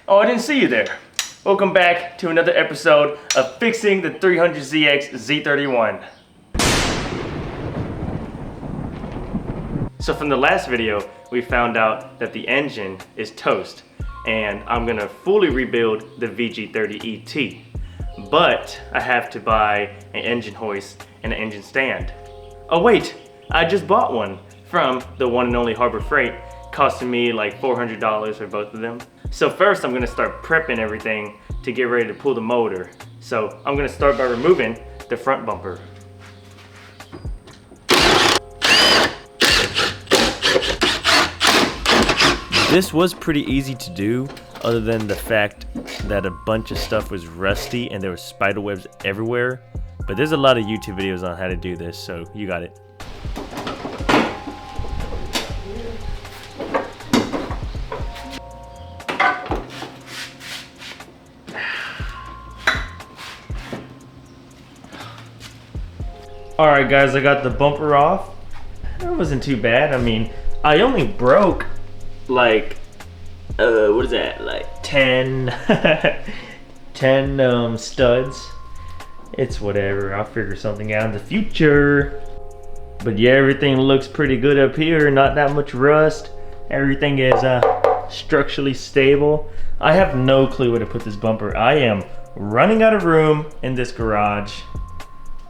Oh, I didn't see you there. Welcome back to another episode of Fixing the 300ZX Z31. So from the last video, we found out that the engine is toast, and I'm gonna fully rebuild the VG30 ET. But I have to buy an engine hoist and an engine stand. Oh wait, I just bought one from the one and only Harbor Freight, costing me like $400 for both of them. So first I'm gonna start prepping everything to get ready to pull the motor. So I'm gonna start by removing the front bumper. This was pretty easy to do, other than the fact that a bunch of stuff was rusty and there were spider webs everywhere. But there's a lot of YouTube videos on how to do this, so you got it. Alright guys, I got the bumper off. It wasn't too bad. I mean, I only broke like, what is that? Like 10 studs. It's whatever, I'll figure something out in the future. But yeah, everything looks pretty good up here. Not that much rust. Everything is structurally stable. I have no clue where to put this bumper. I am running out of room in this garage.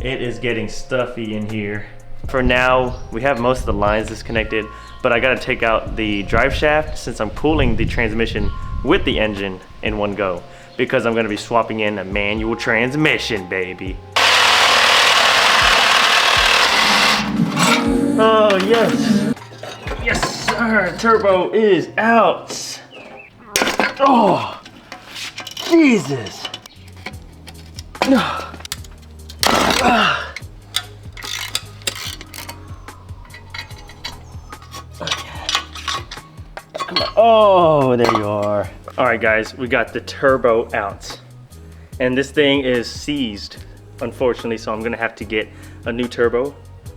It is getting stuffy in here. For now, we have most of the lines disconnected, but I gotta take out the drive shaft since I'm pulling the transmission with the engine in one go, because I'm gonna be swapping in a manual transmission, baby. Oh yes, yes sir, turbo is out. Oh, Jesus. Oh, there you are. All right guys, we got the turbo out. And this thing is seized, unfortunately, so I'm gonna have to get a new turbo,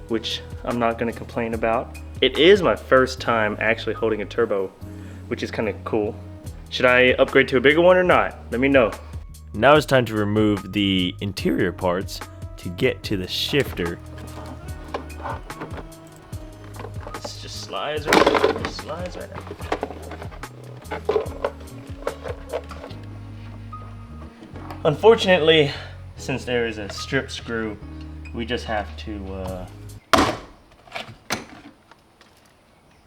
which I'm not gonna complain about. It is my first time actually holding a turbo, which is kind of cool. Should I upgrade to a bigger one or not? Let me know. Now it's time to remove the interior parts to get to the shifter. This just slides right out. Just slides right out. Unfortunately, since there is a strip screw, we just have to,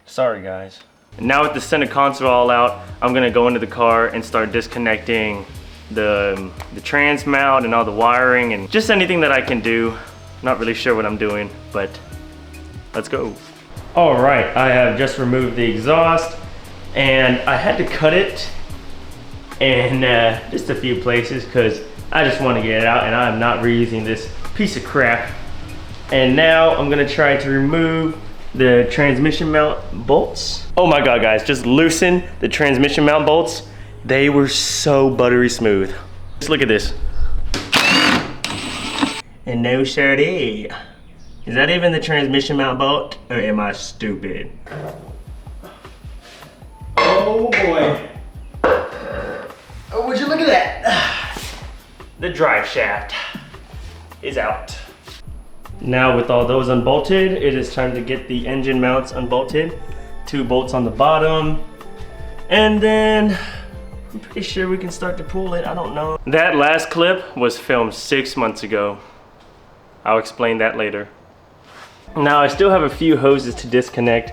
sorry guys. Now with the center console all out, I'm gonna go into the car and start disconnecting the trans mount and all the wiring and just anything that I can do. Not really sure what I'm doing, but let's go. All right, I have just removed the exhaust and I had to cut it in just a few places because I just want to get it out and I'm not reusing this piece of crap. And now I'm gonna try to remove the transmission mount bolts. Oh my God guys, just loosen the transmission mount bolts. They were so buttery smooth. Just look at this. And no siree. Is that even the transmission mount bolt, or am I stupid? Oh boy. Oh, would you look at that? The drive shaft is out. Now with all those unbolted, it is time to get the engine mounts unbolted. 2 bolts on the bottom. And then I'm pretty sure we can start to pull it, I don't know. That last clip was filmed 6 months ago. I'll explain that later. Now I still have a few hoses to disconnect,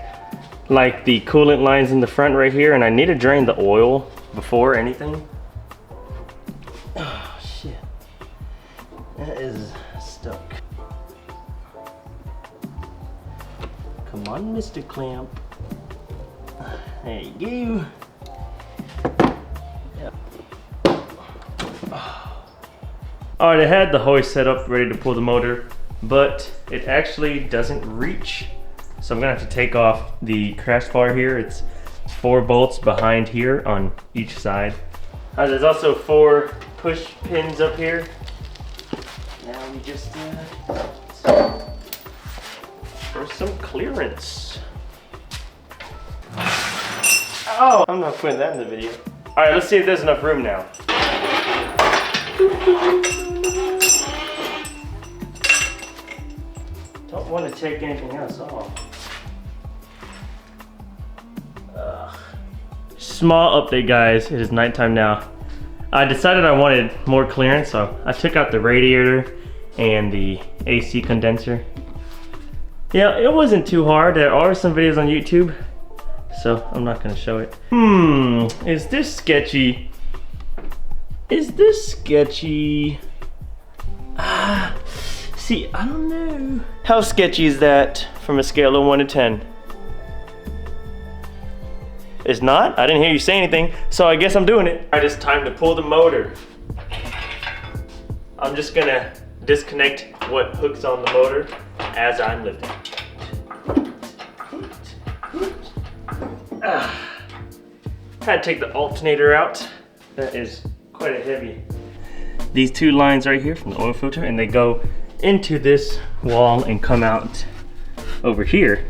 like the coolant lines in the front right here, and I need to drain the oil before anything. Oh shit, that is stuck. Come on, Mr. Clamp. There you go. Yep. All right, I had the hoist set up ready to pull the motor, but it actually doesn't reach. So I'm gonna have to take off the crash bar here. It's 4 bolts behind here on each side. There's also 4 push pins up here. Now we just for some clearance. Oh, I'm not putting that in the video. All right, let's see if there's enough room now. Don't want to take anything else off. Small update, guys. It is nighttime now. I decided I wanted more clearance, so I took out the radiator and the AC condenser. Yeah, it wasn't too hard. There are some videos on YouTube, so I'm not gonna show it. Is this sketchy? Is this sketchy? See, I don't know. How sketchy is that from a scale of 1 to 10? It's not? I didn't hear you say anything, so I guess I'm doing it. All right, it's time to pull the motor. I'm just gonna disconnect what hooks on the motor as I'm lifting. Had to take the alternator out. That is quite a heavy. These two lines right here from the oil filter, and they go into this wall and come out over here.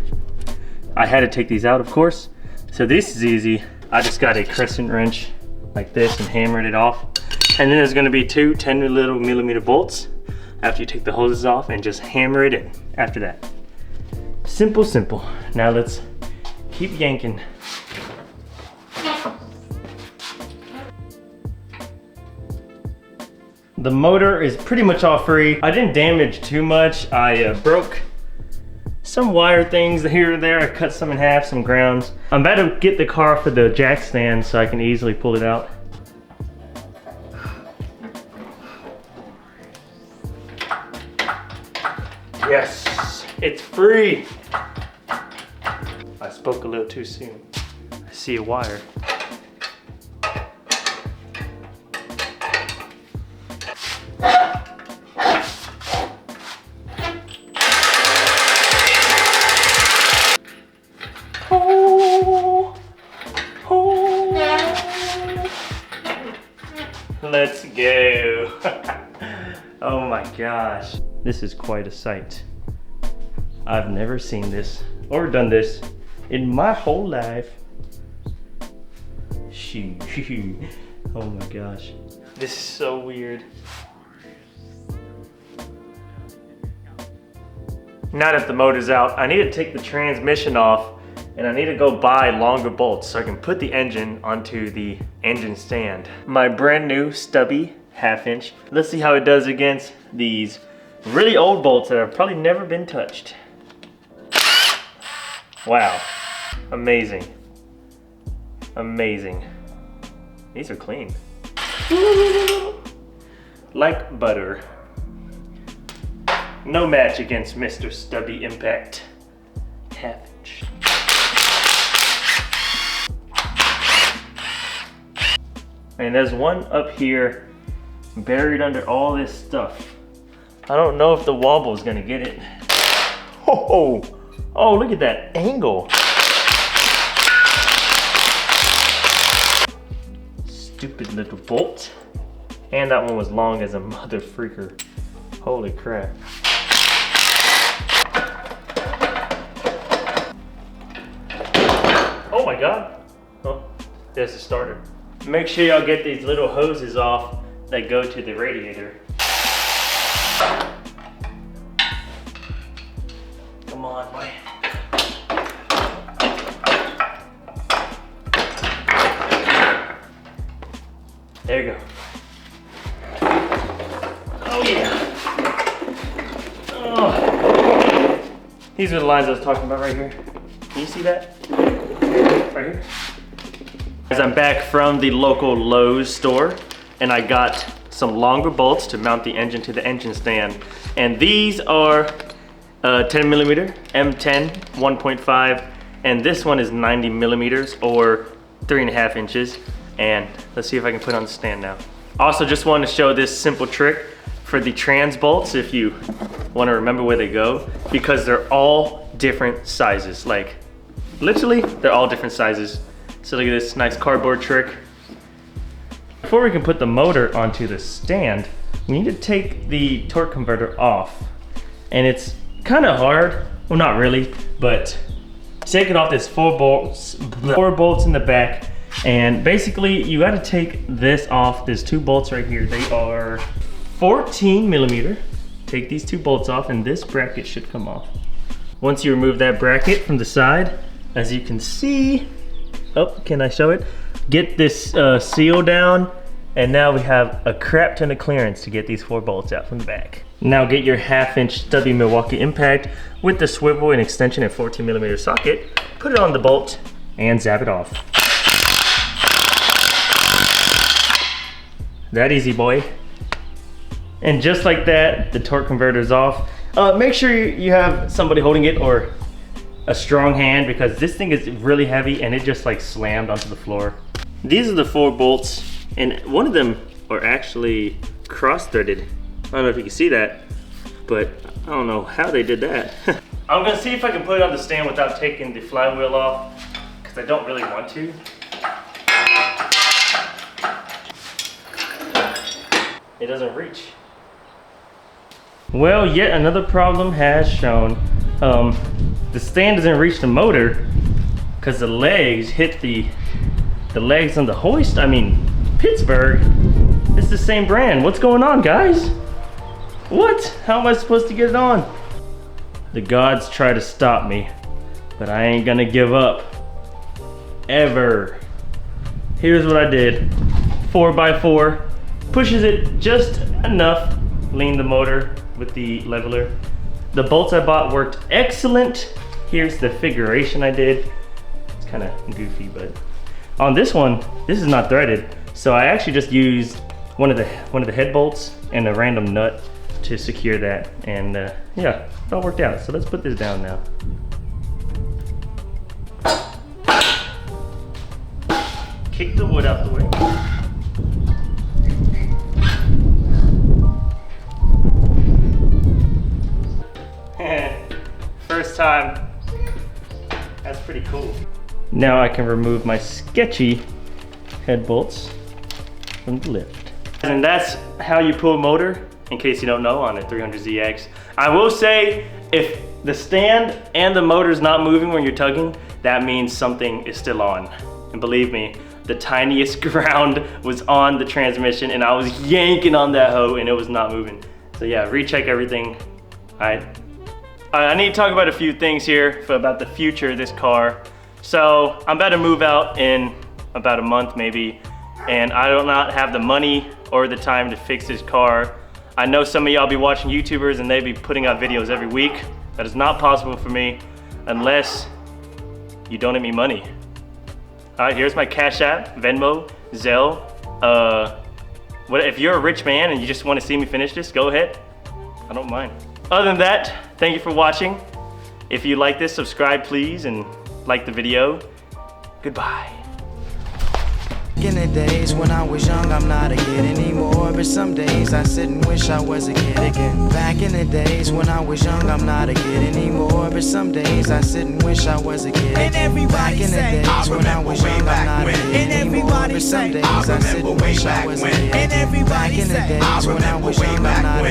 I had to take these out, of course. So this is easy. I just got a crescent wrench like this and hammered it off. And then there's gonna be two 10mm bolts after you take the hoses off and just hammer it in after that. Simple, simple. Now let's keep yanking. The motor is pretty much all free. I didn't damage too much. I broke some wire things here and there. I cut some in half, some grounds. I'm about to get the car off of the jack stand so I can easily pull it out. Yes, it's free. I spoke a little too soon. I see a wire. Let's go. Oh my gosh. This is quite a sight. I've never seen this or done this in my whole life. Shoo. Oh my gosh. This is so weird. Now that the motor's out, I need to take the transmission off and I need to go buy longer bolts so I can put the engine onto the engine stand. My brand new stubby 1/2 inch. Let's see how it does against these really old bolts that have probably never been touched. Wow, amazing. Amazing. These are clean. Like butter. No match against Mr. Stubby Impact 1/2 inch. And there's one up here buried under all this stuff. I don't know if the wobble is gonna get it. Oh, look at that angle. Stupid little bolt. And that one was long as a mother freaker. Holy crap. Oh my God. Oh, there's the starter. Make sure y'all get these little hoses off that go to the radiator. Come on, boy. There you go. Oh yeah. Oh. These are the lines I was talking about right here. Can you see that? Right here. As I'm back from the local Lowe's store and I got some longer bolts to mount the engine to the engine stand. And these are 10mm M10 1.5 and this one is 90mm or 3.5 inches. And let's see if I can put it on the stand now. Also just wanted to show this simple trick for the trans bolts if you want to remember where they go, because they're all different sizes. Like literally they're all different sizes. So look at this nice cardboard trick. Before we can put the motor onto the stand, we need to take the torque converter off. And it's kind of hard, well not really, but take it off. There's four bolts in the back And basically you got to take this off. There's 2 bolts right here. They are 14 millimeter. Take these 2 bolts off and this bracket should come off. Once you remove that bracket from the side, as you can see, oh, can I show it? Get this seal down, and now we have a crap ton of clearance to get these 4 bolts out from the back. Now get your 1/2-inch stubby Milwaukee impact with the swivel and extension and 14 millimeter socket, put it on the bolt, and zap it off. That easy, boy. And just like that, the torque converter is off. Make sure you have somebody holding it or a strong hand, because this thing is really heavy and it just like slammed onto the floor. These are the 4 bolts, and one of them are actually cross-threaded. I don't know if you can see that, but I don't know how they did that. I'm gonna see if I can put it on the stand without taking the flywheel off, because I don't really want to. It doesn't reach. Well, yet another problem has shown. The stand doesn't reach the motor because the legs hit the legs on the hoist. I mean, Pittsburgh, it's the same brand. What's going on, guys? What? How am I supposed to get it on? The gods try to stop me, but I ain't gonna give up. Ever. Here's what I did. 4x4, pushes it just enough, lean the motor with the leveler. The bolts I bought worked excellent. Here's the figuration I did. It's kind of goofy, but on this one, this is not threaded. So I actually just used one of the head bolts and a random nut to secure that. And yeah, it all worked out. So let's put this down now. Kick the wood out the way. First time. That's pretty cool. Now I can remove my sketchy head bolts from the lift. And that's how you pull a motor, in case you don't know, on a 300ZX. I will say, if the stand and the motor's not moving when you're tugging, that means something is still on. And believe me, the tiniest ground was on the transmission and I was yanking on that hoe and it was not moving. So yeah, recheck everything. I need to talk about a few things here about the future of this car. So I'm about to move out in about a month maybe, and I do not have the money or the time to fix this car. I know some of y'all be watching YouTubers and they be putting out videos every week. That is not possible for me unless you donate me money. All right, here's my Cash App, Venmo, Zelle. If you're a rich man and you just want to see me finish this, go ahead. I don't mind. Other than that, thank you for watching. If you like this, subscribe please, and like the video. Goodbye. In the days when I was young, I'm not a kid anymore. But some days I sit and wish I was a kid again. Back in the days when I was young, I'm not a kid anymore. But some days I sit and wish I was a kid again. Back in the days when I was young, I'm not a kid anymore. But some days I sit and wish I was a kid again. Back in the days when I was young, I'm not a